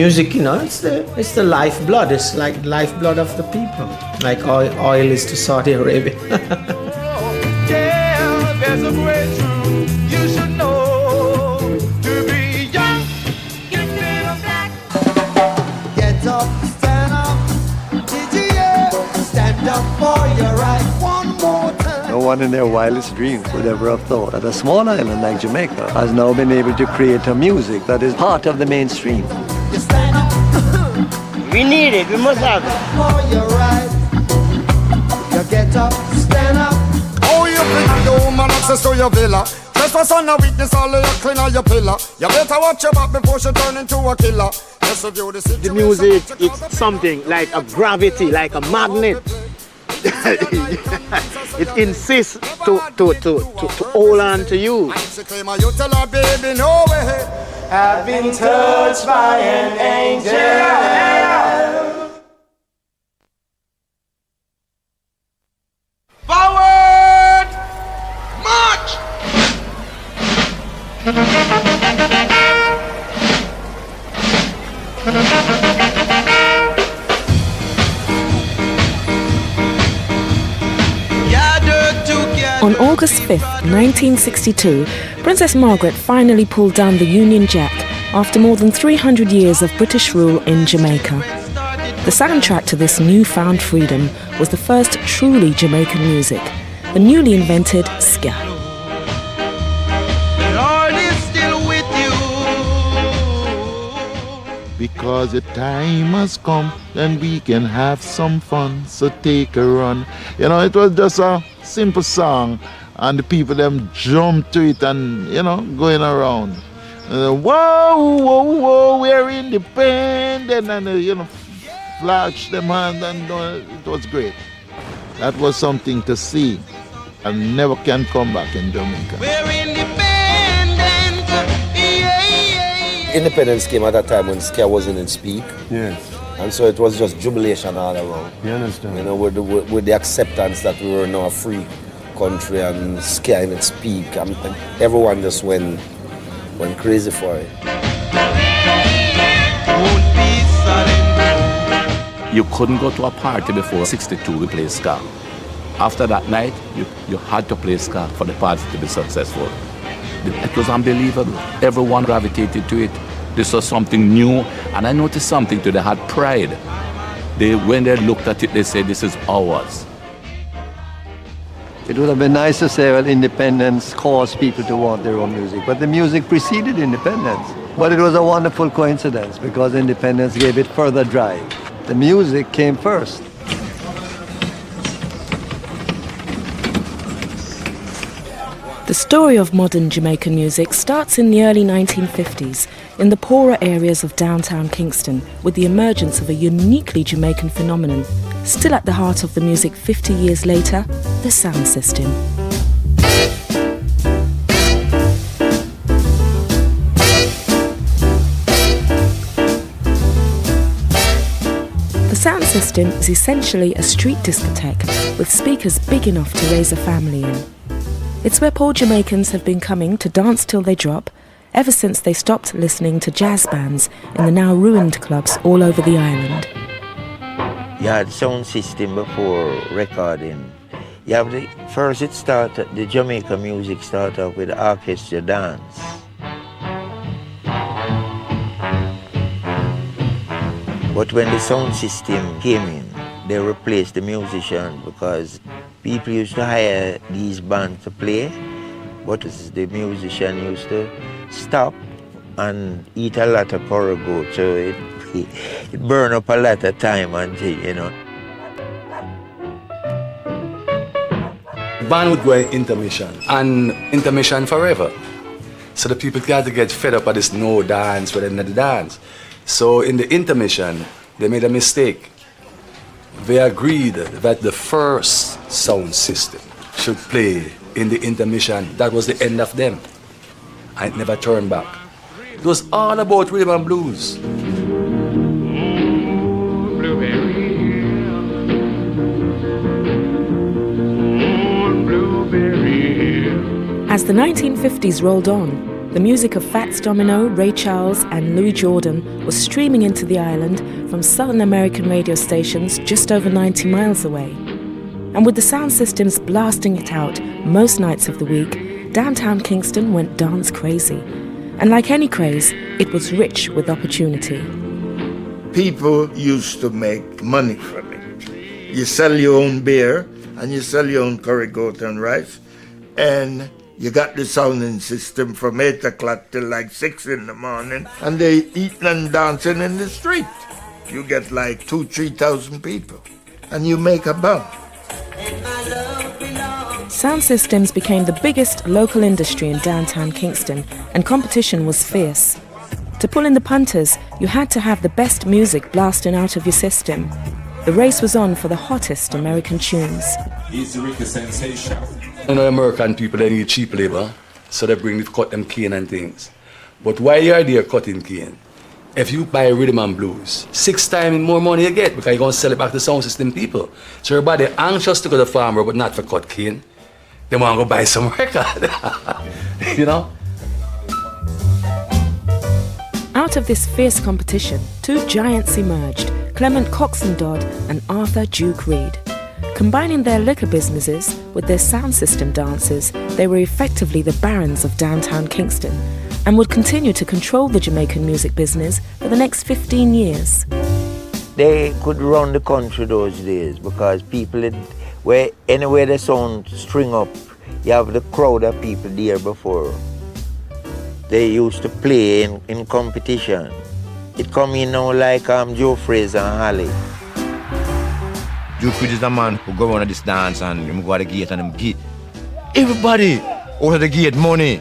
Music, it's the lifeblood. It's like lifeblood of the people. Like oil is to Saudi Arabia. Yeah, there's a way through. You should know to be young. Get up, stand up. Did you hear? Stand up for your right one more time. No one in their wildest dreams would ever have thought that a small island like Jamaica has now been able to create a music that is part of the mainstream. You stand up. We need it, we must have it. For your right. You get up, stand up. Oh, you bring the woman access to your villa. Just for son of witness, all of your clean on your pillar. You better watch your back before she turn into a killer. Just review the situation. The music, it's something like a gravity, like a magnet. It insists to hold on to you. She came and you tell her, baby, no way. I've been touched by an angel. Forward! March! On August 5th, 1962, Princess Margaret finally pulled down the Union Jack after more than 300 years of British rule in Jamaica. The soundtrack to this newfound freedom was the first truly Jamaican music, the newly invented ska. Lord is still with you. Because the time has come and we can have some fun, so take a run. It was just a simple song and the people them jumped to it and, going around. Whoa, whoa, whoa, we're independent and, flash them hand and it was great. That was something to see and never can come back in Jamaica. We're independent. Yeah. Independence came at that time when ska wasn't in speak. Yes. And so it was just jubilation all around. You understand? With the acceptance that we were now a free country and ska in its peak. And everyone just went crazy for it. You couldn't go to a party before 62 we play ska. After that night, you had to play ska for the party to be successful. It was unbelievable. Everyone gravitated to it. This was something new, and I noticed something too. They had pride. When they looked at it, they said, "This is ours." It would have been nice to say, well, independence caused people to want their own music, but the music preceded independence. But it was a wonderful coincidence because independence gave it further drive. The music came first. The story of modern Jamaican music starts in the early 1950s in the poorer areas of downtown Kingston with the emergence of a uniquely Jamaican phenomenon, still at the heart of the music 50 years later, the sound system. The sound system is essentially a street discotheque with speakers big enough to raise a family in. It's where poor Jamaicans have been coming to dance till they drop ever since they stopped listening to jazz bands in the now ruined clubs all over the island. You had sound system before recording. You have the Jamaica music started off with orchestra dance. But when the sound system came in, they replaced the musician because people used to hire these bands to play, but the musician used to stop and eat a lot of corrugated, so it burned up a lot of time until, Band would go in intermission, and intermission forever. So the people got to get fed up of this no dance rather than the dance. So in the intermission, they made a mistake. They agreed that the first sound system should play in the intermission. That was the end of them. And it never turned back. It was all about rhythm and blues. As the 1950s rolled on, The music of Fats Domino, Ray Charles and Louis Jordan was streaming into the island from Southern American radio stations just over 90 miles away. And with the sound systems blasting it out most nights of the week, downtown Kingston went dance crazy. And like any craze, it was rich with opportunity. People used to make money from it. You sell your own beer and you sell your own curry goat and rice, and you got the sounding system from 8 o'clock till like 6 in the morning, and they eating and dancing in the street. You get like 2,000-3,000 people, and you make a buck. Sound systems became the biggest local industry in downtown Kingston, and competition was fierce. To pull in the punters, you had to have the best music blasting out of your system. The race was on for the hottest American tunes. He's the Ricky sensation. You know, American people, they need cheap labor, so they cut them cane and things. But while you're there cutting cane, if you buy rhythm and blues, 6 times more money you get, because you're going to sell it back to sound system people. So everybody anxious to go to the farmer, but not for cut cane. They want to go buy some record, you know? Out of this fierce competition, 2 giants emerged, Clement Coxon-Dodd and Arthur Duke Reid. Combining their liquor businesses with their sound system dances, they were effectively the barons of downtown Kingston and would continue to control the Jamaican music business for the next 15 years. They could run the country those days because people, anywhere the sound string up, you have the crowd of people there before. They used to play in competition. It come in now like Joe Fraser and Holly. Duke Reid is the man who go on this dance and him go to the gate and him get everybody out of the gate money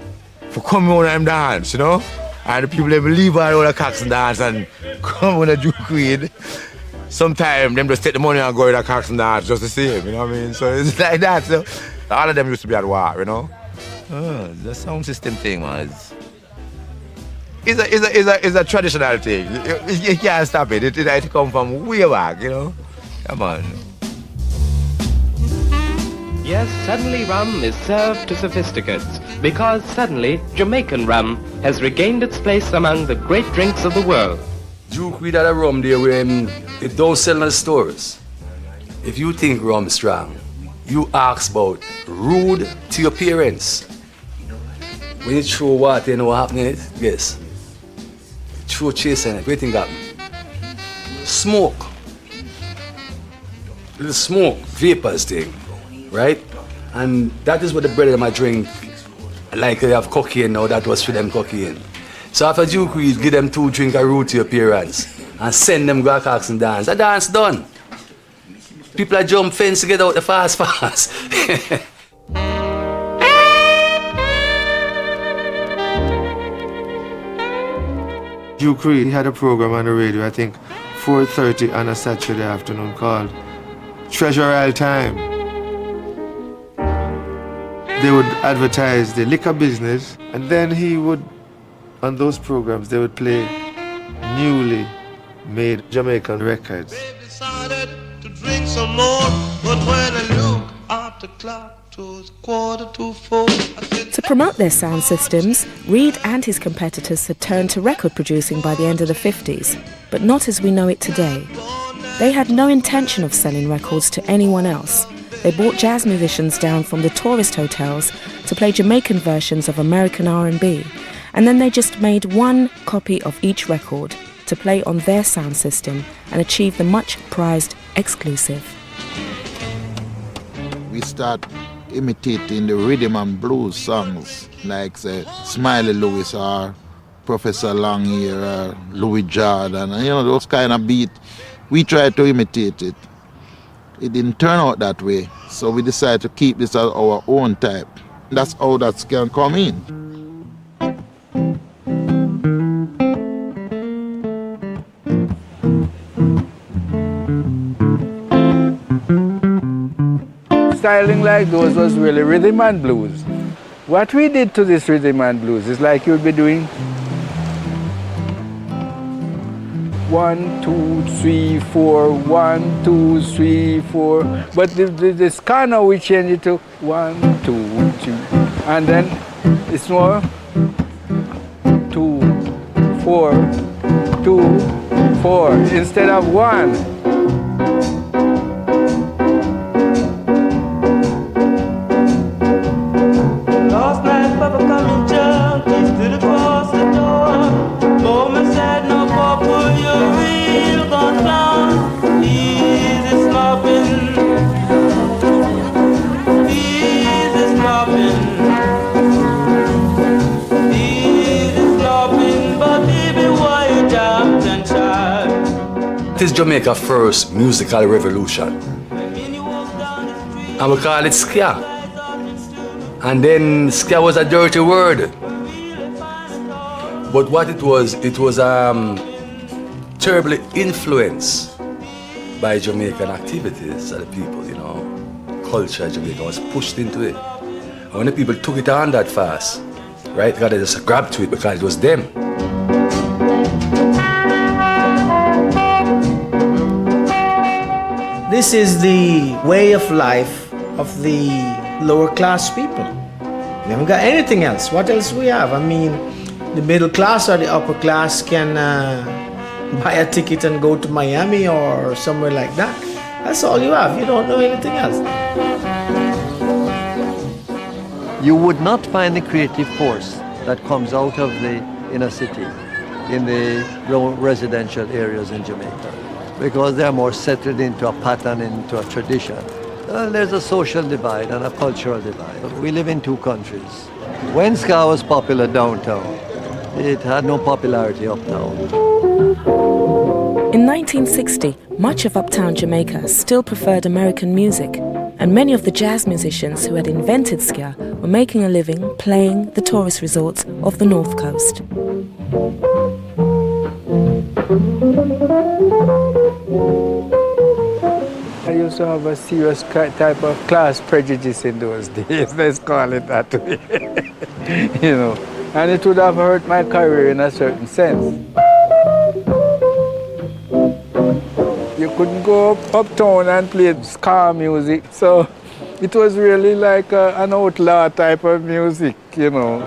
for coming on and dance, you know? And the people they believe all the cocks and dance and come on the Duke Reid. Sometimes them just take the money and go to the cocks and dance just the same, you know what I mean? So it's like that. So all of them used to be at war, you know? The sound system thing, man. It's a traditional thing. You can't stop it. It come from way back, you know? Come on. Yes, suddenly rum is served to sophisticates because suddenly Jamaican rum has regained its place among the great drinks of the world. Duke Reid had a rum there where it don't sell in the stores. If you think rum strong, you ask about rude to your parents. When you throw water, you know what happened? Yes. Throw chasing it, what do you think happened? Smoke. Little smoke, vapors thing, right? And that is what the brother might drink. Like they have cocaine now, that was for them cocaine. So after Duke Reid, give them 2 drinks of root to your parents and send them go to cocks and dance. The dance done. People are jump fence to get out the fast. Duke Reid, he had a program on the radio, I think 4:30 on a Saturday afternoon called Treasure Isle Time. They would advertise the liquor business, and then he would, on those programs, they would play newly made Jamaican records. Decided to drink some more, but when I look at the clock, it was 3:45. To promote their sound systems, Reid and his competitors had turned to record producing by the end of the 50s, but not as we know it today. They had no intention of selling records to anyone else. They brought jazz musicians down from the tourist hotels to play Jamaican versions of American R&B, and then they just made 1 copy of each record to play on their sound system and achieve the much prized exclusive. We start imitating the rhythm and blues songs like say Smiley Lewis or Professor Longyear or Louis Jordan, and those kind of beat. We tried to imitate it. It didn't turn out that way, so we decided to keep this as our own type. That's how that can come in. Styling like those was really rhythm and blues. What we did to this rhythm and blues is like you'd be doing 1, 2, 3, 4, 1, 2, 3, 4. But the scanner we change it to 1, 2, 3. And then it's more 2, 4, 2, 4 instead of 1. Last night, Papa come and jump, he stood across the door. Mama said, no, Papa, you're real gone clown. Easy slopping, easy slopping, easy slopping, but baby, why you jumped and shot? It is Jamaica's first musical revolution. And we call it ska. And then ska was a dirty word. But what it was terribly influenced by Jamaican activities of the people, you know. Culture of Jamaica was pushed into it. And when the people took it on that fast, right, they just grabbed to it because it was them. This is the way of life of the lower class people. We haven't got anything else. What else we have? I mean, the middle class or the upper class can buy a ticket and go to Miami or somewhere like that. That's all you have. You don't know anything else. You would not find the creative force that comes out of the inner city in the residential areas in Jamaica, because they're more settled into a pattern, into a tradition. There's a social divide and a cultural divide. We live in two countries. When ska was popular downtown, it had no popularity uptown. In 1960, much of uptown Jamaica still preferred American music, and many of the jazz musicians who had invented ska were making a living playing the tourist resorts of the North Coast. I used to have a serious type of class prejudice in those days, let's call it that way. You know, and it would have hurt my career in a certain sense. You couldn't go uptown and play ska music, so it was really like an outlaw type of music, you know.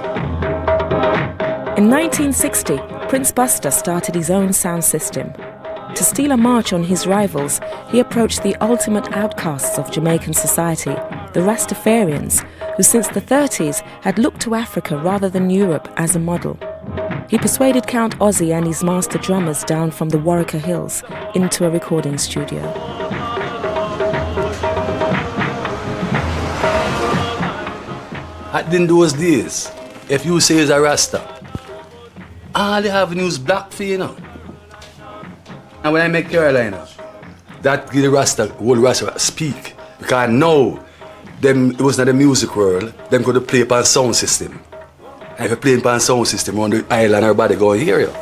In 1960, Prince Buster started his own sound system. To steal a march on his rivals, he approached the ultimate outcasts of Jamaican society, the Rastafarians, who since the 30s had looked to Africa rather than Europe as a model. He persuaded Count Ozzy and his master drummers down from the Warwicker Hills into a recording studio. In those days, if you say it's a Rasta, all the avenues blocked for you now. And when I make Carolina, that give the Rasta, whole Rasta speak. Because now, them, it was not the music world, them could play upon sound system. And if you play upon sound system on the island, everybody go and hear you.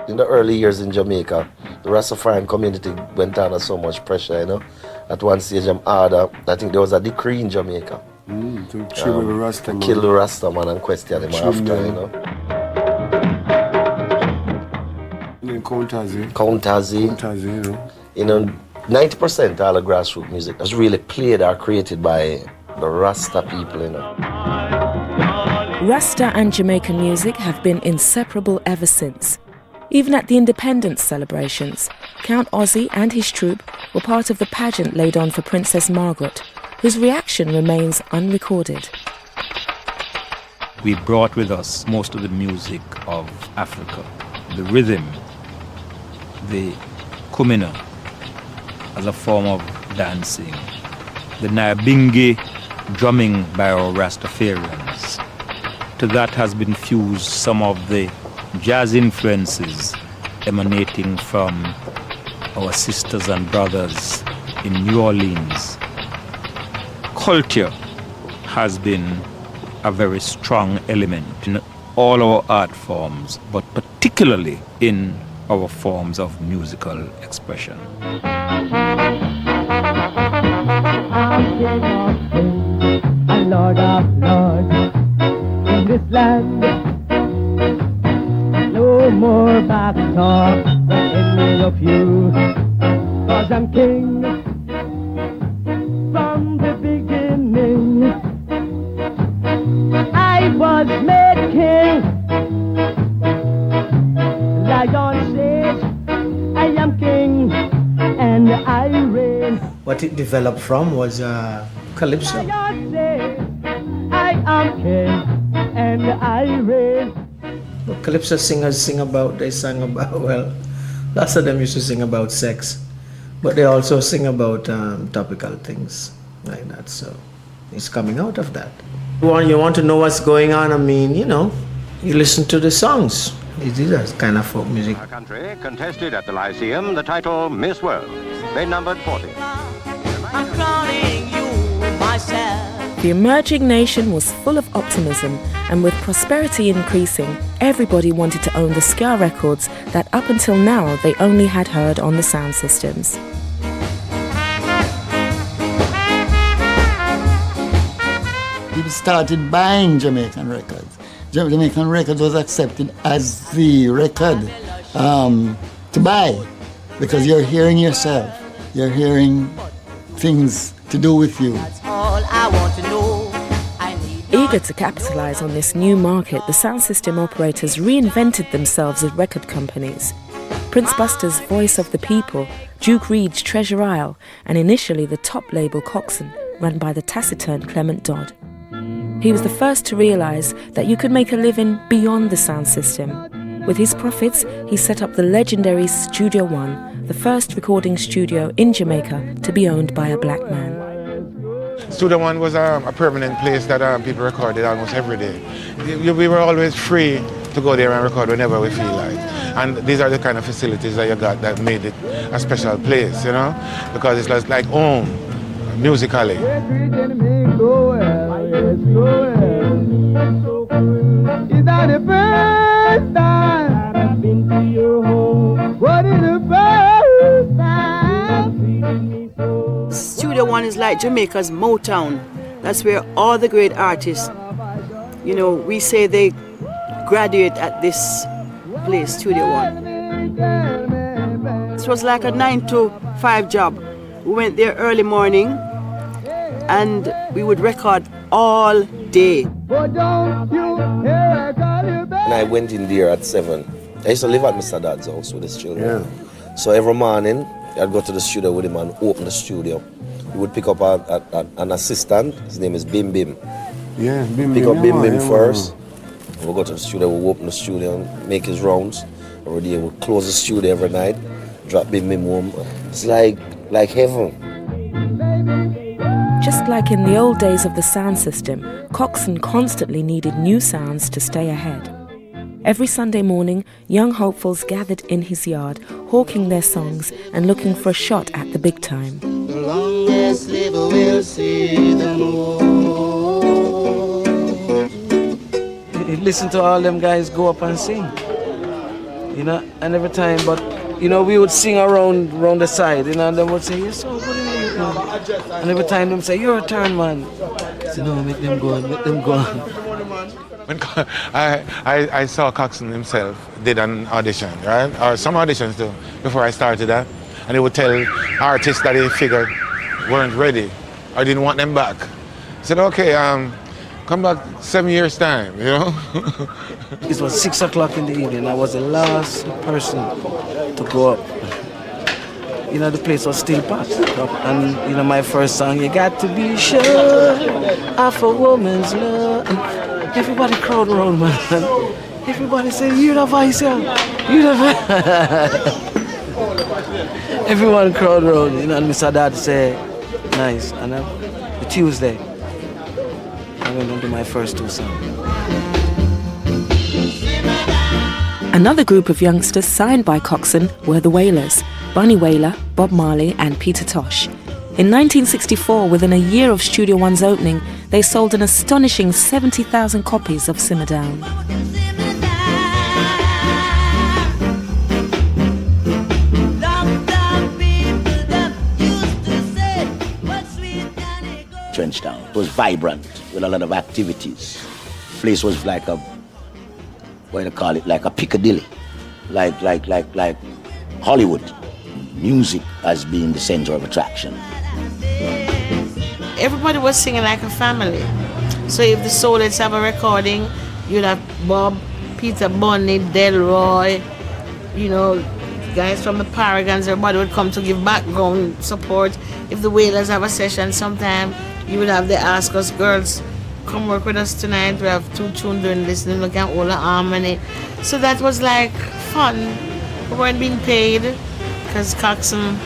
In the early years in Jamaica, the Rastafarian community went under so much pressure, you know. At one stage, I think there was a decree in Jamaica. To kill the Rasta man. Kill the Rasta man and question him after, you know. Count Ozzy, you know. 90% of all the grassroots music was really played or created by the Rasta people, you know. Rasta and Jamaican music have been inseparable ever since. Even at the independence celebrations, Count Ozzy and his troupe were part of the pageant laid on for Princess Margaret, whose reaction remains unrecorded. We brought with us most of the music of Africa, the rhythm, the kumina as a form of dancing, the Nyabingi drumming by our Rastafarians. To that has been fused some of the jazz influences emanating from our sisters and brothers in New Orleans. Culture has been a very strong element in all our art forms, but particularly in our forms of musical expression. A Lord of Lords in this land. No more back talk from any of you, 'cause I'm king from the beginning. I was made king. Lion says, I am king and I reign. What it developed from was calypso. Lion says, I am king and I reign. What calypso singers sang about, well, lots of them used to sing about sex, but they also sing about topical things like that. So it's coming out of that. You want to know what's going on, I mean, you listen to the songs. It is a kind of folk music. Our country contested at the Lyceum the title Miss World. They numbered 40. I'm crowning you myself. The emerging nation was full of optimism, and with prosperity increasing, everybody wanted to own the ska records that up until now they only had heard on the sound systems. People started buying Jamaican records. Jamaican records was accepted as the record to buy, because you're hearing yourself, you're hearing things to do with you. All I want to know. Eager to capitalize on this new market, the sound system operators reinvented themselves as record companies. Prince Buster's Voice of the People, Duke Reid's Treasure Isle, and initially the top label Coxsone, run by the taciturn Clement Dodd. He was the first to realize that you could make a living beyond the sound system. With his profits, he set up the legendary Studio One, the first recording studio in Jamaica to be owned by a black man. Studio One was a permanent place that people recorded almost every day. We were always free to go there and record whenever we feel like. And these are the kind of facilities that you got that made it a special place, because it's like home, musically. Is that the first time I've been to your home? What is the first time? Studio One is like Jamaica's Motown. That's where all the great artists, we say they graduate at this place, Studio One. This was like a 9 to 5 job. We went there early morning and we would record all day. And I went in there at 7. I used to live at Mr. Dad's house with his children. Yeah. So every morning, I'd go to the studio with him and open the studio. He would pick up an assistant. His name is Bim Bim. Yeah, Bim Pick Bim. up Bim Bim first. We'll go to the studio, we'll open the studio and make his rounds. Every day we'll close the studio every night, drop Bim Bim home. It's like heaven. Just like in the old days of the sound system, Coxsone constantly needed new sounds to stay ahead. Every Sunday morning, young hopefuls gathered in his yard, hawking their songs and looking for a shot at the big time. The longest liver will see the moon. Listen to all them guys go up and sing, and every time, but we would sing around the side, and they would say, "You're so good in it," and every time them say, "You're a turn man." So no, make them go on. When I saw Coxsone himself did an audition, right? Or some auditions too, before I started that. And he would tell artists that he figured weren't ready or didn't want them back. He said, okay, come back 7 years' time, It was 6 o'clock in the evening. I was the last person to go up. The place was still packed. And, my first song, you got to be sure of a woman's love. And everybody crowd around, man. Everybody say, you the voice, yeah. You the voice. Everyone crowd around, and Mr. Dad say, nice. And the Tuesday, I went on to my first 2 songs. Another group of youngsters signed by Coxsone were the Wailers, Bunny Wailer, Bob Marley and Peter Tosh. In 1964, within a year of Studio One's opening, they sold an astonishing 70,000 copies of Simmer Down. Trenchtown. It was vibrant with a lot of activities. The place was like a, what do you call it, like a Piccadilly, like Hollywood. Music as being the center of attraction. Everybody was singing like a family. So if the Soulettes have a recording, You'd have Bob, Peter Bunny, Delroy, you know, guys from the Paragons, everybody would come to give background support. If the Wailers have a session sometime, you would have the Ask Us girls come work with us tonight. We have 2 children listening, look at all the harmony. So that was like fun. We weren't being paid because Coxsone,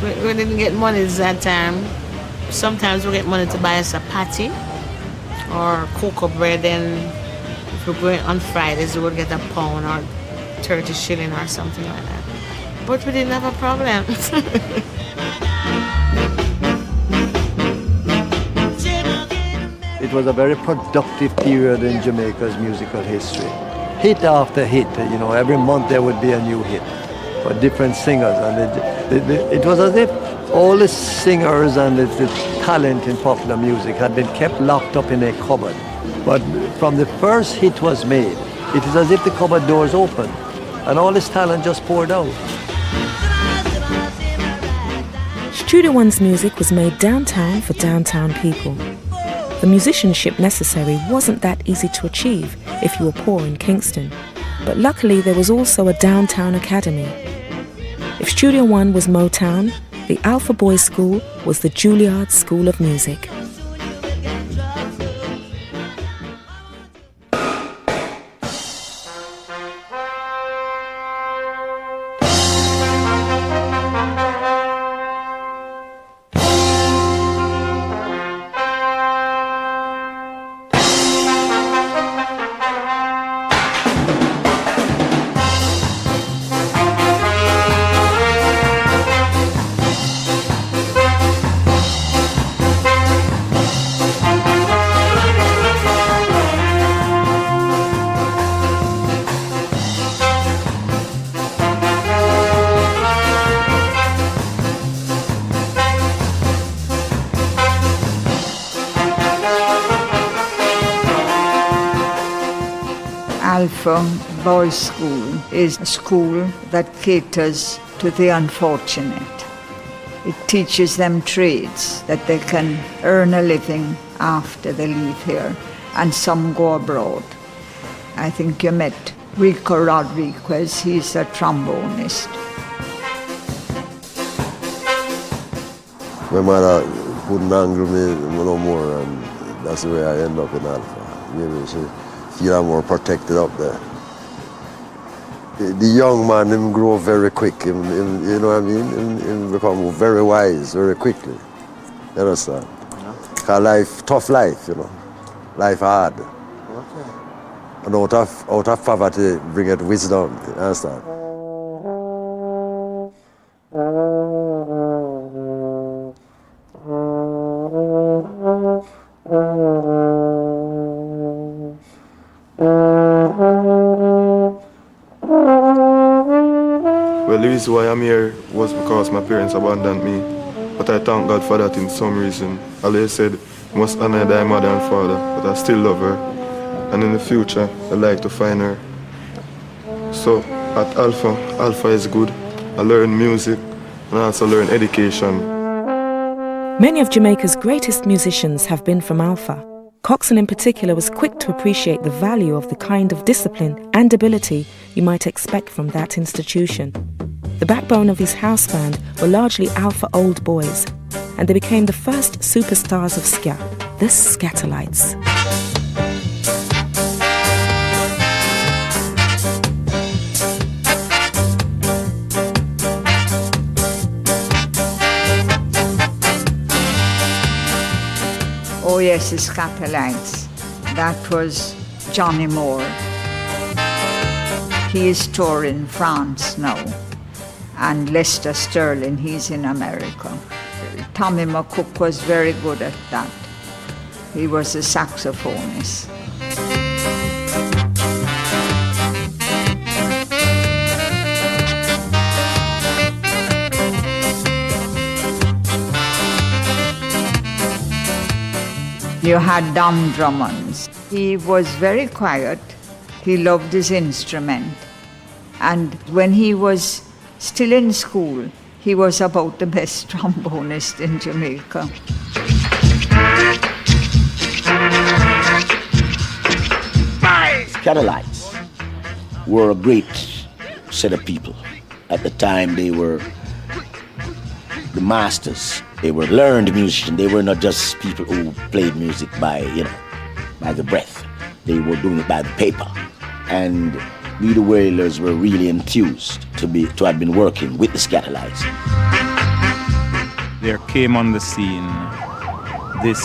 we didn't get money at that time. Sometimes we get money to buy us a patty or cocoa bread, and if we're going on Fridays, we would get a pound or 30 shilling or something like that. But we didn't have a problem. It was a very productive period in Jamaica's musical history. Hit after hit, you know, every month there would be a new hit for different singers. And it was as if all the singers and the talent in popular music had been kept locked up in a cupboard. But from the first hit was made, it is as if the cupboard doors opened and all this talent just poured out. Studio One's music was made downtown for downtown people. The musicianship necessary wasn't that easy to achieve if you were poor in Kingston, but luckily there was also a downtown academy. If Studio One was Motown, the Alpha Boys School was the Juilliard School of Music. Alpha Boys School is a school that caters to the unfortunate. It teaches them trades that they can earn a living after they leave here, and some go abroad. I think you met Rico Rodriguez, he's a trombonist. My mother couldn't handle me no more, and that's the way I end up in Alpha. Maybe she feel I'm more protected up there. The young man, him grow very quick, you know what I mean? Him become very wise very quickly. You understand? Yeah. Cause life, tough life, you know. Life hard. Okay. And out of poverty bringeth wisdom, you understand? Well, the reason why I'm here was because my parents abandoned me. But I thank God for that in some reason. Allah said, I must honor thy mother and father, but I still love her. And in the future, I'd like to find her. So, at Alpha is good. I learn music and I also learn education. Many of Jamaica's greatest musicians have been from Alpha. Coxsone in particular was quick to appreciate the value of the kind of discipline and ability you might expect from that institution. The backbone of his house band were largely Alpha old boys, and they became the first superstars of ska, the Scatterlights. Oh yes, the Scatterlights. That was Johnny Moore. He is touring France now. And Lester Sterling, he's in America. Tommy McCook was very good at that. He was a saxophonist. You had Dom Drummonds. He was very quiet. He loved his instrument. And when he was still in school, he was about the best trombonist in Jamaica. Scatterlights were a great set of people. At the time, they were the masters. They were learned musicians. They were not just people who played music by the breath. They were doing it by the paper. And we, the Wailers, were really enthused to have been working with the Scatterlights. There came on the scene this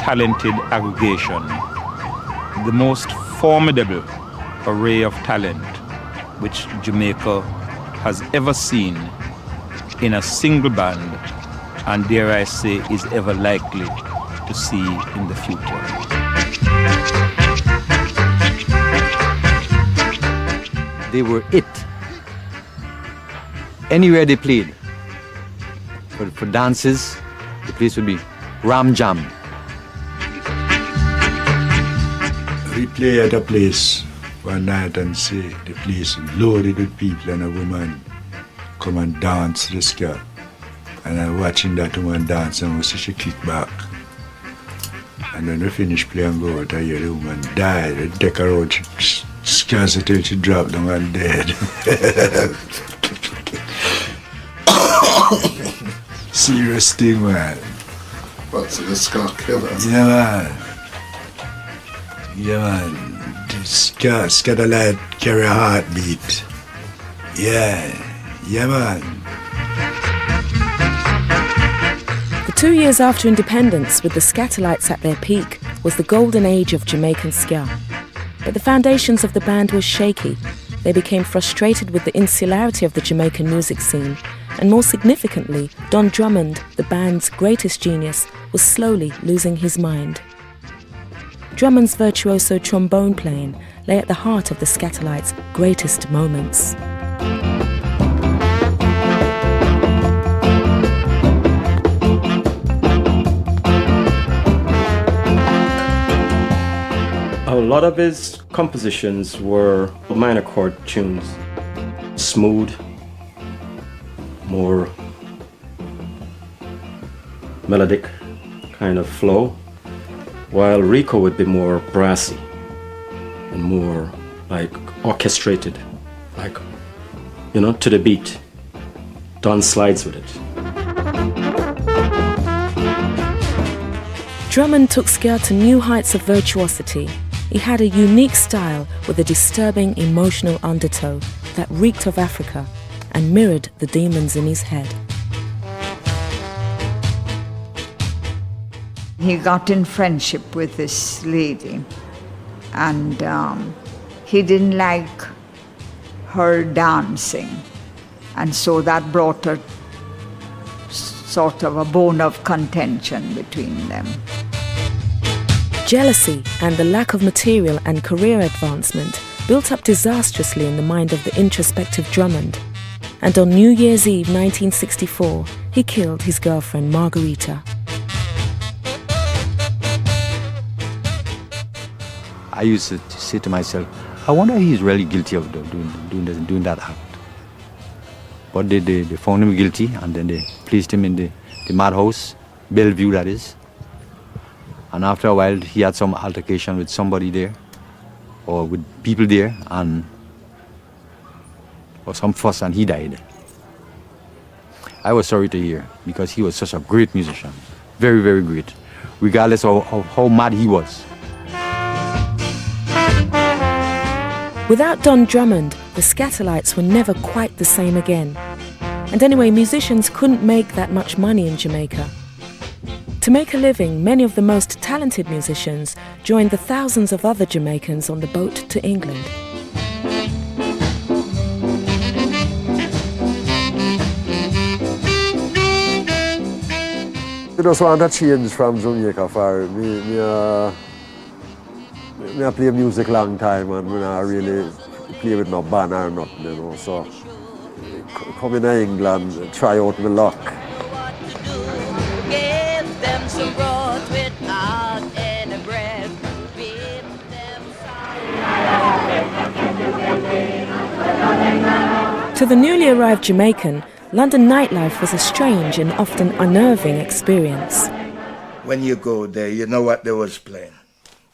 talented aggregation, the most formidable array of talent which Jamaica has ever seen in a single band, and dare I say is ever likely to see in the future. They were it. Anywhere they played. For dances, the place would be ram jam. We play at a place one night and see the place loaded with people and a woman come and dance the scat. And I'm watching that woman dance and we see she kick back. And when we finish playing go out, I hear the woman die. They take her out, she scans her till she dropped down and dead. Serious thing, man. What's the ska killer? Yeah, man. Yeah, man. Scatterlight carry a heartbeat. Yeah. Yeah, man. The 2 years after independence, with the Scatterlights at their peak, was the golden age of Jamaican ska. But the foundations of the band were shaky. They became frustrated with the insularity of the Jamaican music scene, and more significantly, Don Drummond, the band's greatest genius, was slowly losing his mind. Drummond's virtuoso trombone playing lay at the heart of the Scatterlights' greatest moments. A lot of his compositions were minor chord tunes, smooth, more melodic kind of flow, while Rico would be more brassy and more like orchestrated, like, to the beat. Don slides with it. Drummond took ska to new heights of virtuosity. He had a unique style with a disturbing emotional undertow that reeked of Africa and mirrored the demons in his head. He got in friendship with this lady, and he didn't like her dancing, and so that brought a sort of a bone of contention between them. Jealousy and the lack of material and career advancement built up disastrously in the mind of the introspective Drummond. And on New Year's Eve 1964, he killed his girlfriend Margarita. I used to say to myself, I wonder if he's really guilty of doing that act. But they found him guilty, and then they placed him in the madhouse, Bellevue that is. And after a while, he had some altercation with somebody there, or with people there, or some fuss, and he died. I was sorry to hear, because he was such a great musician, very, very great, regardless of how mad he was. Without Don Drummond, the Scatterlights were never quite the same again. And anyway, musicians couldn't make that much money in Jamaica. To make a living, many of the most talented musicians joined the thousands of other Jamaicans on the boat to England. I just want to change from Jamaica for me. I play music long time and I really play with no band or nothing, so coming to England, try out my luck. Give them some broth without any bread. To the newly arrived Jamaican, London nightlife was a strange and often unnerving experience. When you go there, you know what they was playing.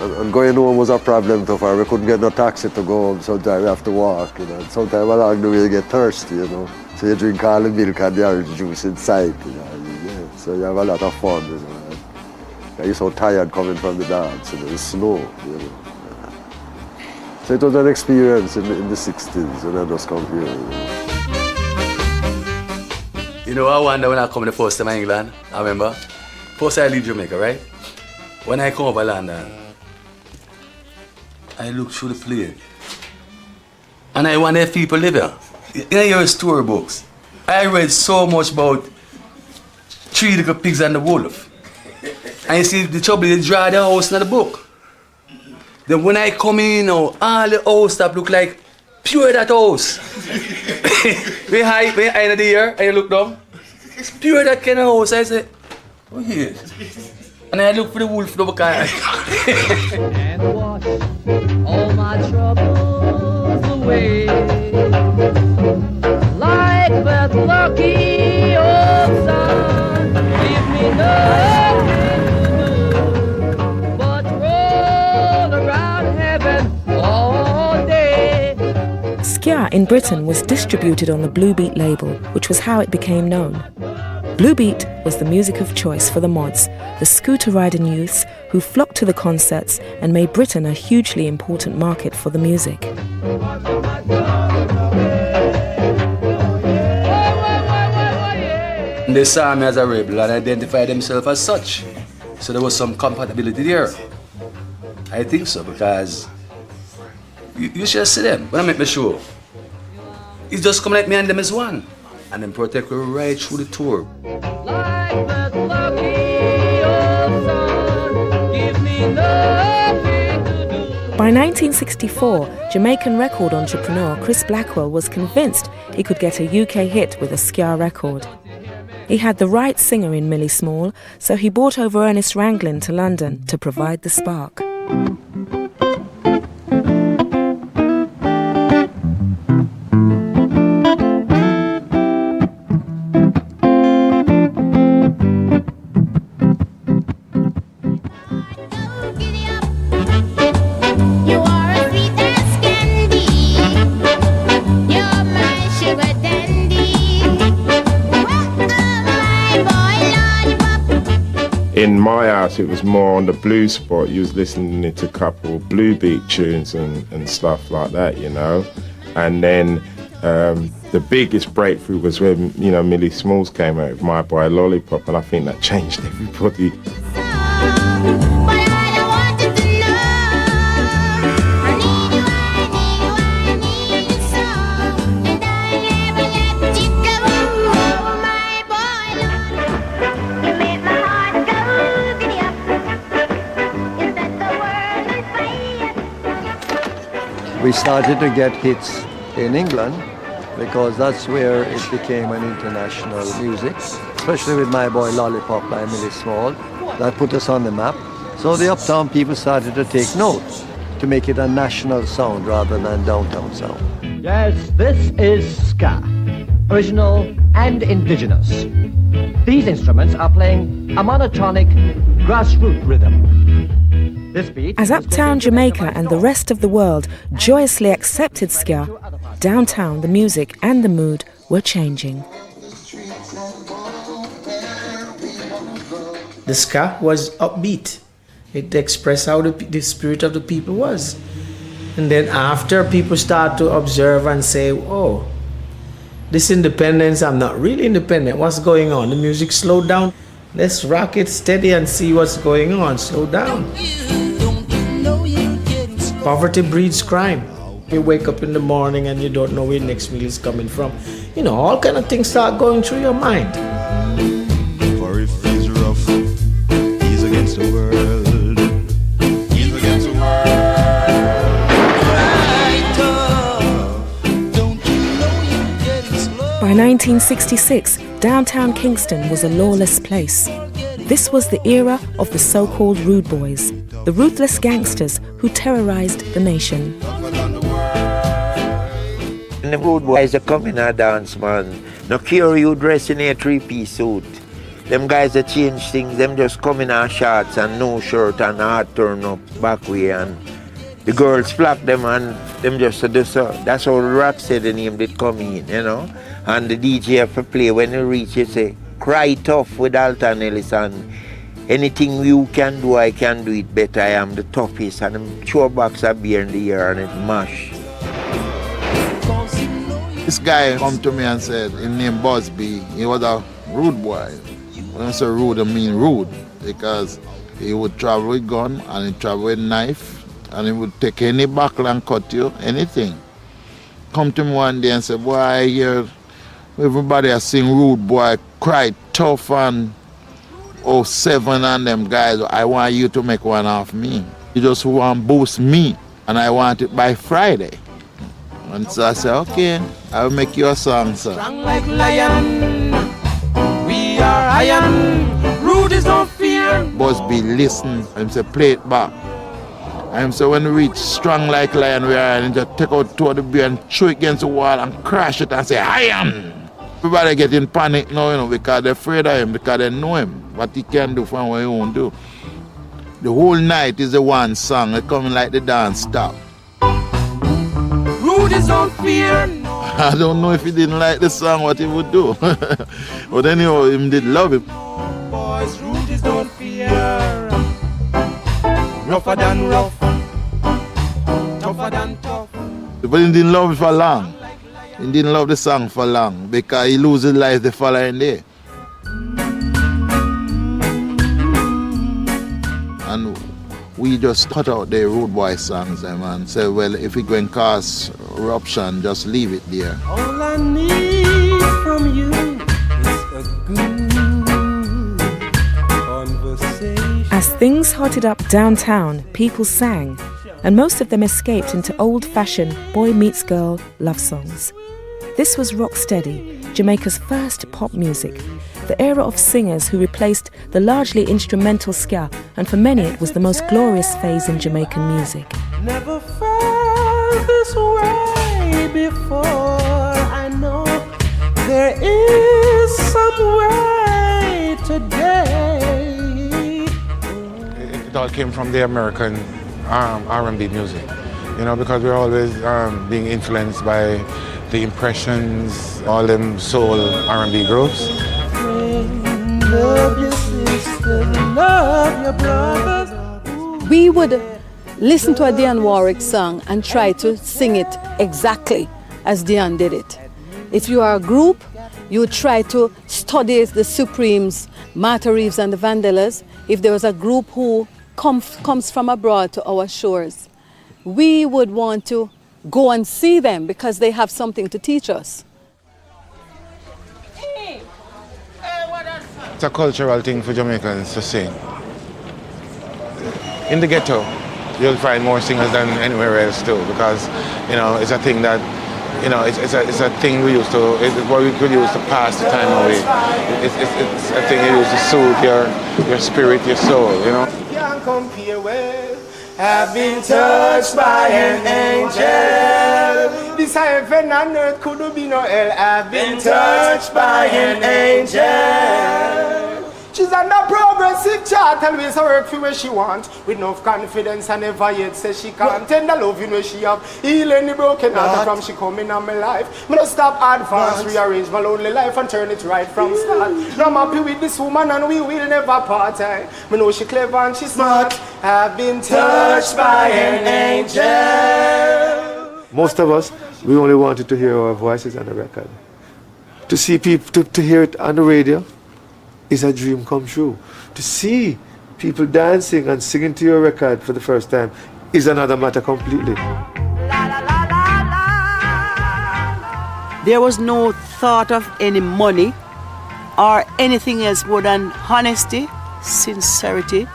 And going home was a problem too far. We couldn't get no taxi to go home. Sometimes we have to walk, you know. And sometimes along the way you get thirsty, you know. So you drink all the milk and the orange juice inside, you know. Yeah. So you have a lot of fun, you know. And you're so tired coming from the dance, you know, the snow, you know. So it was an experience in the 60s when I just come here, you know. You know, I wonder when I come the first time in England, I remember. First I leave Jamaica, right? When I come over London, I look through the plane. And I wonder if people live here. You know your storybooks. I read so much about Three Little Pigs and the Wolf. And you see the trouble, they draw the house in the book. Then when I come in, you know, all the house that look like pure that house. When I end of the year, and you look down, it's pure that kind of house. I say, oh yeah. And I look for the wolf in the car. And wash all my troubles away. Like that lucky old sun, give me nothing to do but roll around heaven all day. Ska in Britain was distributed on the Blue Beat label, which was how it became known. Blue Beat was the music of choice for the mods, the scooter-riding youths who flocked to the concerts and made Britain a hugely important market for the music. They saw me as a rebel and identified themselves as such. So there was some compatibility there. I think so, because you should see them when I make my show. It's just come like me and them as one. And then protect me right through the tour. Like that lucky old sun, give me nothing to do. By 1964, Jamaican record entrepreneur Chris Blackwell was convinced he could get a UK hit with a ska record. He had the right singer in Millie Small, so he brought over Ernest Ranglin to London to provide the spark. In my house, it was more on the blues spot. You was listening to a couple of blue beat tunes and stuff like that, you know. And then the biggest breakthrough was when, you know, Millie Smalls came out with My Boy Lollipop, and I think that changed everybody. We started to get hits in England because that's where it became an international music, especially with My Boy Lollipop by Millie Small. That put us on the map. So the uptown people started to take note to make it a national sound rather than downtown sound. Yes, this is ska, original and indigenous. These instruments are playing a monotonic grassroots rhythm. As uptown Jamaica and the rest of the world joyously accepted ska, downtown the music and the mood were changing. The ska was upbeat. It expressed how the spirit of the people was. And then after, people start to observe and say, oh, this independence, I'm not really independent. What's going on? The music slowed down. Let's rock it steady and see what's going on. Slow down. Poverty breeds crime. You wake up in the morning and you don't know where the next meal is coming from. You know, all kind of things start going through your mind. For if he's rough, he's against the world. He's against the world. Right tough. Don't you know you're getting slow? By 1966, downtown Kingston was a lawless place. This was the era of the so-called rude boys, the ruthless gangsters who terrorized the nation. And the rude boys are coming a dance, man. No care you dress in a three-piece suit. Them guys that change things, them just come in our shorts and no shirt and hard turn up back way, and the girls flock them and them just do so. That's how Rock said the name did come in, you know. And the DJ have to play when you reach it, say, cry tough with Alton Ellis, and anything you can do, I can do it better. I am the toughest. And them throw a box of beer in the air and it mash. This guy come to me and said, his name Busby, he was a rude boy. When I say rude, I mean rude, because he would travel with gun and he travel with knife, and he would take any buckle and cut you, anything. Come to me one day and say, boy, I hear everybody are sing rude boy, cry tough and 07 and them guys, I want you to make one of me. You just want to boost me, and I want it by Friday. And so I said, okay, I'll make you a song, sir. Strong like lion, we are iron, rude is no fear. Busby listen, and say, play it back. And so when we reach strong like lion, we are and just take out two of the beer and throw it against the wall and crash it and say, iron. Everybody get in panic now, you know, because they're afraid of him, because they know him, what he can do from what he won't do. The whole night is the one song, it coming like the dance stop. Rude is no fear. I don't know if he didn't like the song, what he would do. But anyway, he did love it. Boys, rude is no fear. Rougher than rough, tougher than tough. But he didn't love it for long. He didn't love the song for long because he loses his life the following day. And we just cut out the rude boy songs and say, well, if it going to cause eruption, just leave it there. All I need from you is a good conversation. As things hotted up downtown, people sang, and most of them escaped into old-fashioned boy meets girl love songs. This was rocksteady, Jamaica's first pop music, the era of singers who replaced the largely instrumental ska, and for many it was the most glorious phase in Jamaican music. Never felt this way before. I know there is some way today. It all came from the American R&B music, you know, because we're always being influenced by the impressions, all them soul R&B groups. Love your sister, love your brothers. We would listen to a Dionne Warwick song and try to sing it exactly as Dionne did it. If you are a group, you would try to study the Supremes, Martha Reeves and the Vandellas. If there was a group who comes from abroad to our shores, we would want to go and see them because they have something to teach us. It's a cultural thing for Jamaicans to sing. In the ghetto, you'll find more singers than anywhere else too, because you know it's a thing that, you know, it's a thing we used to, it's what we could use to pass the time away. It's a thing you use to soothe your spirit, your soul, you know. Can't compare with. I've been touched by an angel. This heaven and earth could be no hell. I've been touched by an angel. She's on the progressive chart, always work for where she want. With enough confidence and never yet says she can't. Tender love, you know she have. Healing the broken heart from she coming on my life. Me no stop advance, rearrange my lonely life and turn it right from start. Now I'm happy with this woman and we will never part. Me know she clever and she smart. I've been touched by an angel. Most of us, we only wanted to hear our voices on the record. To see people, to hear it on the radio is a dream come true. To see people dancing and singing to your record for the first time is another matter completely. There was no thought of any money or anything else more than honesty, sincerity,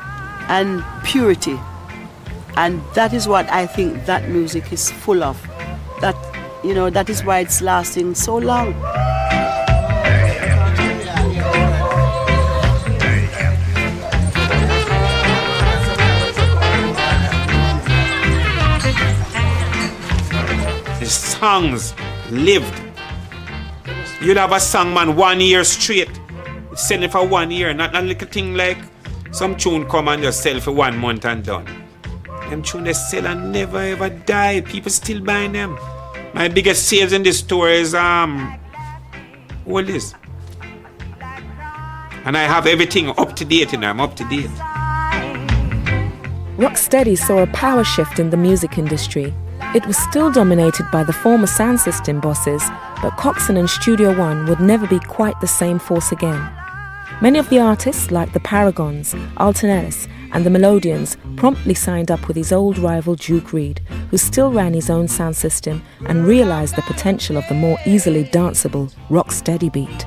and purity. And that is what I think that music is full of. That, you know, that is why it's lasting so long. The songs lived. You'd have a song, man, 1 year straight. It's selling for 1 year, not a little thing like some tune come and just sell for 1 month and done. Them tune they sell and never ever die. People still buying them. My biggest sales in this store is what is? And I have everything up to date, I'm up to date. Rocksteady saw a power shift in the music industry. It was still dominated by the former sound system bosses, but Coxsone and Studio One would never be quite the same force again. Many of the artists, like the Paragons, Alton Ellis, and the Melodians, promptly signed up with his old rival Duke Reid, who still ran his own sound system and realised the potential of the more easily danceable Rocksteady beat.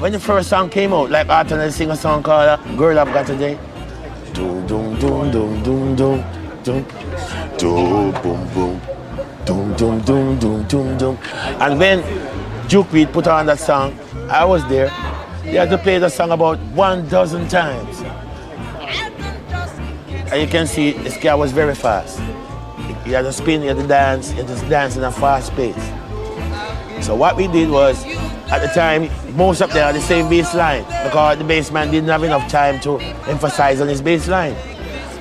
When the first song came out, like Alton Ellis sing a song called Girl I've Got Today. Doom, doom, doom, doom, doom, doom, doom, doom, boom, boom, doom, doom, doom, doom, doom, doom. And when Duke Reid put on that song, I was there. They had to play the song about 12 times. And you can see this guy was very fast. He had to spin, he had to dance, he had to dance in a fast pace. So what we did was, at the time, most of them had the same bass line because the bass man didn't have enough time to emphasize on his bass line.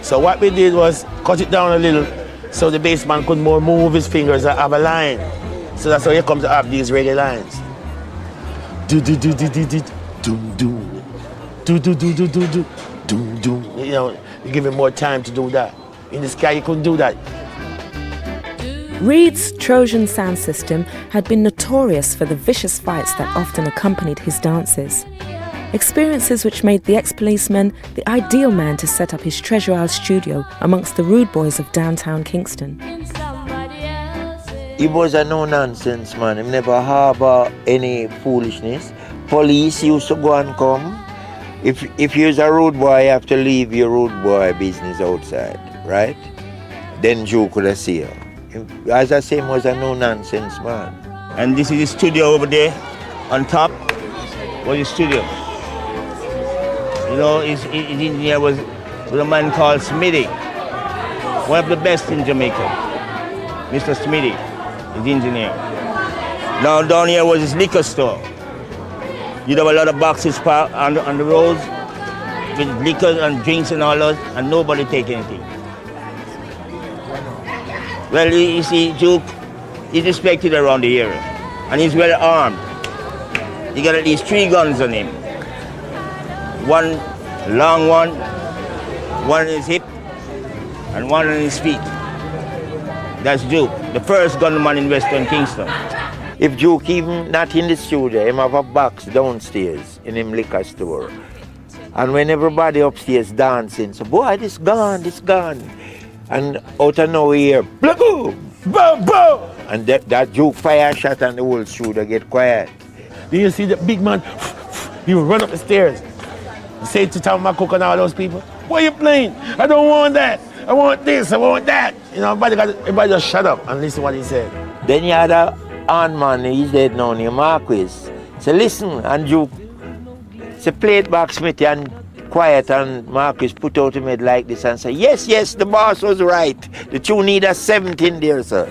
So what we did was cut it down a little so the bass man could more move his fingers and have a line. So that's how you come to have these reggae lines. Do do do do do do doom doom. Do do do do do do doom doom. You know, you give him more time to do that. In the sky you couldn't do that. Reid's Trojan sound system had been notorious for the vicious fights that often accompanied his dances. Experiences which made the ex-policeman the ideal man to set up his Treasure Isle studio amongst the rude boys of downtown Kingston. He was a no-nonsense man. He never harbor any foolishness. Police used to go and come. If you're a rude boy, you have to leave your rude boy business outside, right? Then Joe could have seen you. As I say, he was a no-nonsense man. And this is the studio over there, on top, was the studio. You know, his engineer was a man called Smitty, one of the best in Jamaica. Mr. Smitty, his engineer. Now down here was his liquor store. You'd have a lot of boxes parked on the roads with liquor and drinks and all that, and nobody take anything. Well, you see, Duke, he's respected around the area, and he's well armed. He got at least 3 guns on him. One long one on his hip, and one on his feet. That's Duke, the first gunman in Western Kingston. If Duke even not in the studio, him have a box downstairs in him liquor store. And when everybody upstairs dancing, so boy, this gone. And out of nowhere, boom, boom, boom. And that Duke fire shot and the whole studio get quiet. Then you see the big man, he will run up the stairs. Say to Tom McCook and all those people, what are you playing? I don't want that. I want this, I want that. You know, everybody just shut up and listen to what he said. Then you had a on man, he's dead now, named Marquis. So listen, and Duke, so play it back, Smithy, and quiet, and Marcus put out him head like this and say, yes, the boss was right. The tune need a 17 there, sir.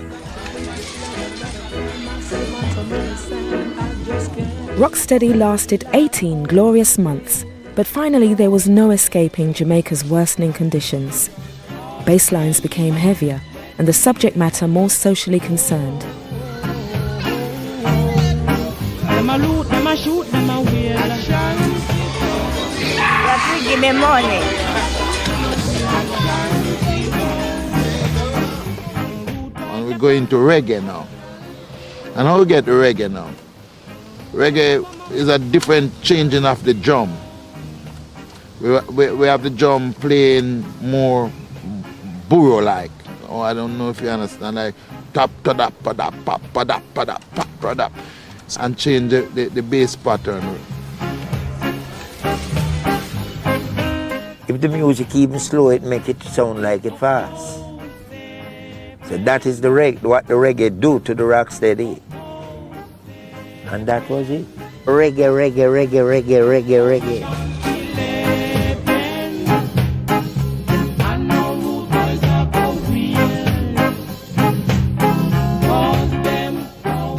Rocksteady lasted 18 glorious months, but finally there was no escaping Jamaica's worsening conditions. Basslines became heavier and the subject matter more socially concerned. Give me money. And we go into reggae now. And how we get to reggae now? Reggae is a different changing of the drum. We have the drum playing more burro-like. Oh, I don't know if you understand, like tap to da pa da pa pa da pa da pa pa da, and change the bass pattern. If the music even slow, it make it sound like it fast. So that is what the reggae do to the Rocksteady. And that was it. Reggae, reggae, reggae, reggae, reggae, reggae.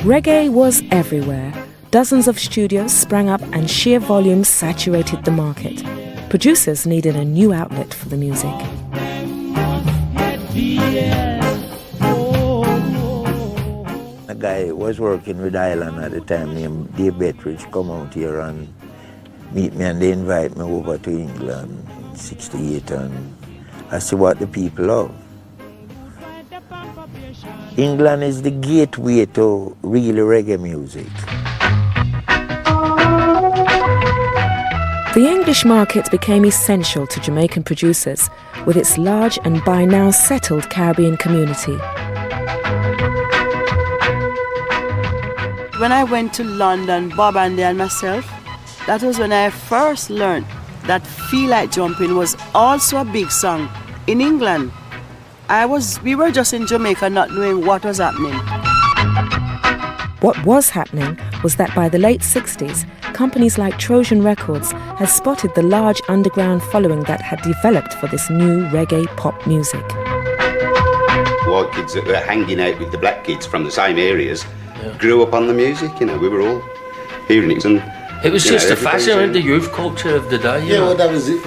Reggae was everywhere, Dozens of studios sprang up and sheer volume saturated the market. Producers needed a new outlet for the music. A guy was working with Island at the time named Dave Bettridge come out here and meet me, and they invite me over to England in 68, and I see what the people love. England is the gateway to really reggae music. The English market became essential to Jamaican producers with its large and by now settled Caribbean community. When I went to London, Bob Andy and myself, that was when I first learned that Feel Like Jumping was also a big song in England. We were just in Jamaica not knowing what was happening. What was happening was that by the late 60s, companies like Trojan Records had spotted the large underground following that had developed for this new reggae pop music. White kids that were hanging out with the black kids from the same areas grew up on the music, we were all hearing it. And it was just a fashion, the youth culture of the day. Well, that was it.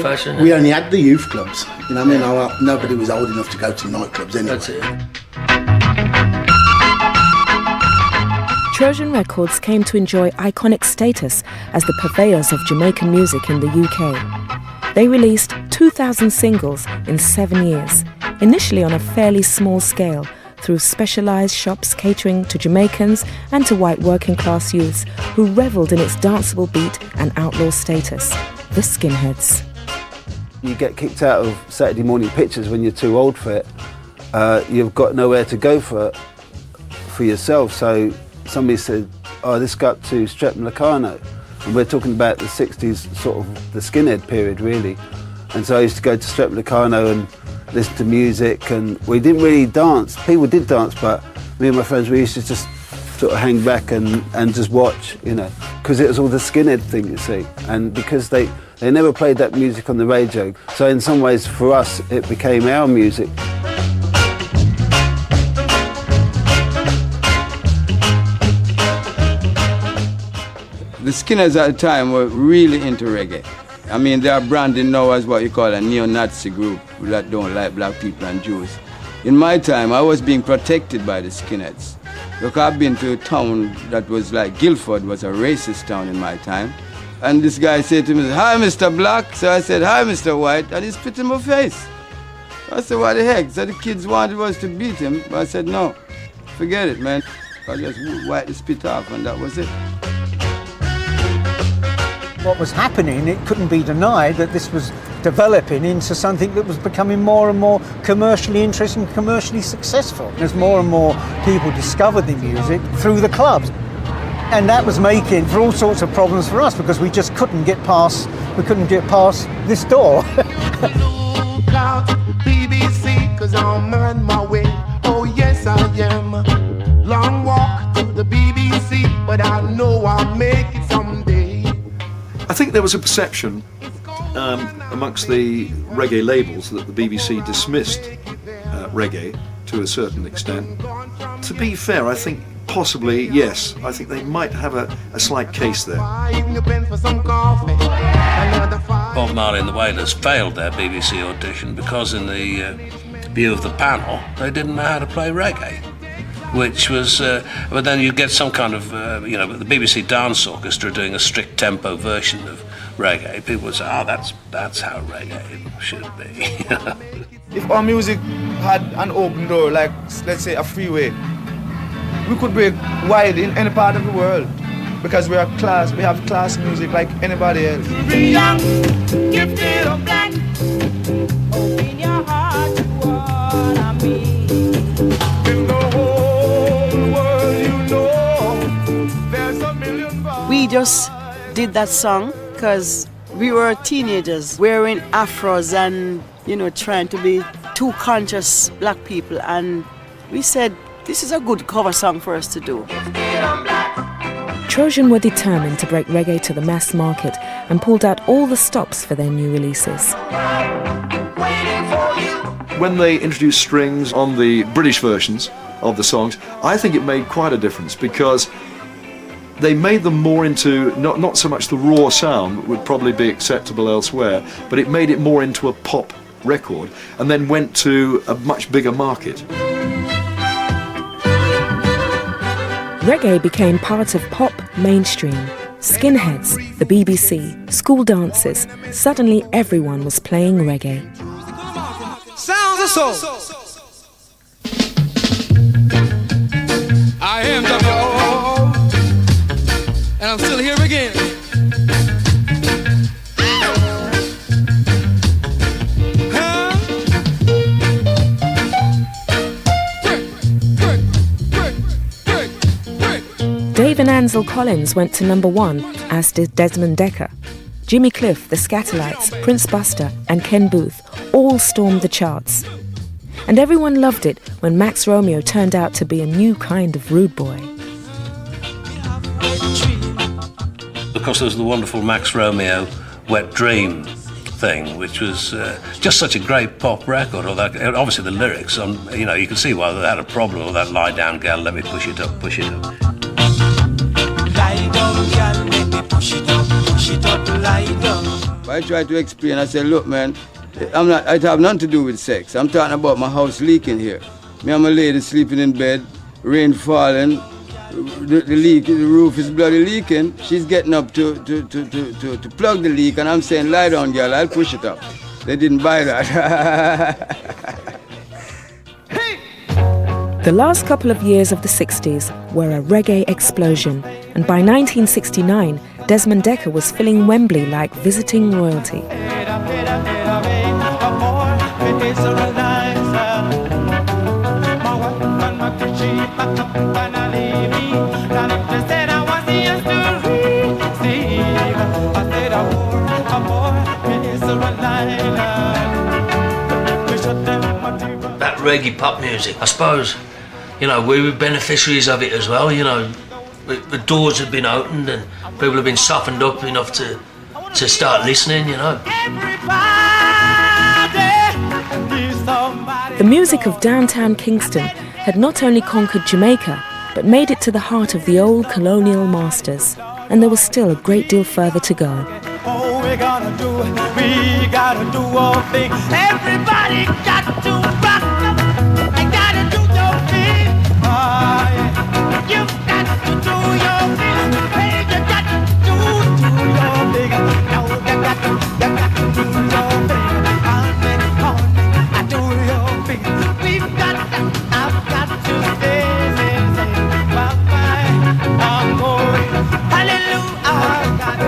Fashion. We only had the youth clubs. Nobody was old enough to go to nightclubs anyway. That's it. Trojan Records came to enjoy iconic status as the purveyors of Jamaican music in the UK. They released 2,000 singles in 7 years, initially on a fairly small scale, through specialised shops catering to Jamaicans and to white working-class youths who revelled in its danceable beat and outlaw status, the skinheads. You get kicked out of Saturday morning pictures when you're too old for it. You've got nowhere to go for yourself, so somebody said, let's go up to Streatham Locarno. And we're talking about the 60s, sort of the skinhead period, really. And so I used to go to Streatham Locarno and listen to music, and we didn't really dance. People did dance, but me and my friends, we used to just sort of hang back and just watch, because it was all the skinhead thing, you see. And because they never played that music on the radio, so in some ways for us it became our music. The skinheads at the time were really into reggae. I mean, they are branded now as what you call a neo-Nazi group that don't like black people and Jews. In my time, I was being protected by the skinheads. Look, I've been to a town that was like Guildford, was a racist town in my time. And this guy said to me, "Hi, Mr. Black." So I said, "Hi, Mr. White," and he spit in my face. I said, "What the heck?" So the kids wanted us to beat him, but I said, "No, forget it, man." I just wiped the spit off, and that was it. What was happening, it couldn't be denied that this was developing into something that was becoming more and more commercially interesting, commercially successful. As more and more people discovered the music through the clubs. And that was making for all sorts of problems for us because we just couldn't get past this door. Look out, BBC, 'cause I'm on my way. Oh yes I am. Long walk to the BBC, but I know I'll make it someday. I think there was a perception amongst the reggae labels that the BBC dismissed reggae to a certain extent. To be fair, I think possibly, yes, I think they might have a slight case there. Bob Marley and the Wailers failed their BBC audition because in the view of the panel, they didn't know how to play reggae. Which was, but then you get some kind of, the BBC Dance Orchestra doing a strict tempo version of reggae. People would say, that's how reggae should be. If our music had an open door, like, let's say, a freeway, we could break wide in any part of the world because we have class music like anybody else. Be young, gifted or black, open your heart to what I mean. We just did that song because we were teenagers wearing afros and, trying to be two conscious black people. And we said, this is a good cover song for us to do. Trojan were determined to break reggae to the mass market and pulled out all the stops for their new releases. When they introduced strings on the British versions of the songs, I think it made quite a difference because they made them more into not so much the raw sound that would probably be acceptable elsewhere, but it made it more into a pop record, and then went to a much bigger market. Reggae became part of pop mainstream. Skinheads, the BBC, school dances. Suddenly everyone was playing reggae. Sounds of soul. I am W.O.O. and I'm still here again. Dave and Ansel Collins went to #1, as did Desmond Dekker. Jimmy Cliff, the Scatterlights, Prince Buster and Ken Booth all stormed the charts. And everyone loved it when Max Romeo turned out to be a new kind of rude boy. Of course, there was the wonderful Max Romeo Wet Dream thing, which was just such a great pop record. Obviously the lyrics, you can see why they had a problem with that lie down girl, let me push it up, push it up. Lie down, girl, let me push it up, lie down. I try to explain, I say, look man, it have nothing to do with sex. I'm talking about my house leaking here. Me and my lady sleeping in bed, rain falling, the roof is bloody leaking. She's getting up to plug the leak, and I'm saying, lie down, girl, I'll push it up. They didn't buy that. The last couple of years of the 60s were a reggae explosion, and by 1969, Desmond Dekker was filling Wembley like visiting royalty. That reggae pop music, I suppose, we were beneficiaries of it as well. The doors had been opened and people have been softened up enough to start listening. The music of downtown Kingston had not only conquered Jamaica, but made it to the heart of the old colonial masters, and there was still a great deal further to go. Oh, we gotta do all things. Everybody got to rock. I gotta do your thing. Oh, yeah. You got to do your thing. Hey, you got to do your thing. Now you got to do your thing. I do your thing. I've got to stay. Bye-bye. I'm going. Hallelujah. I've got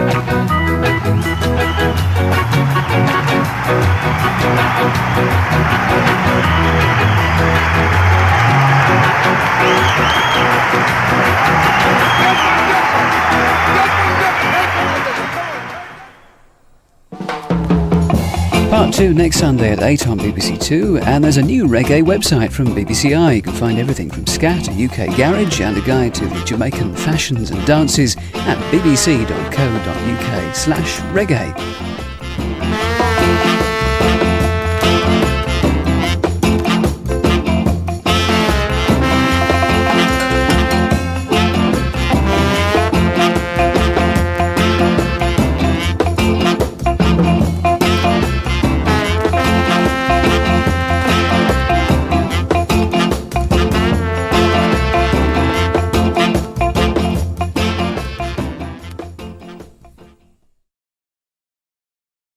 Part 2 next Sunday at 8 on BBC Two, and there's a new reggae website from BBCI. You can find everything from ska to UK garage and a guide to the Jamaican fashions and dances at bbc.co.uk/reggae.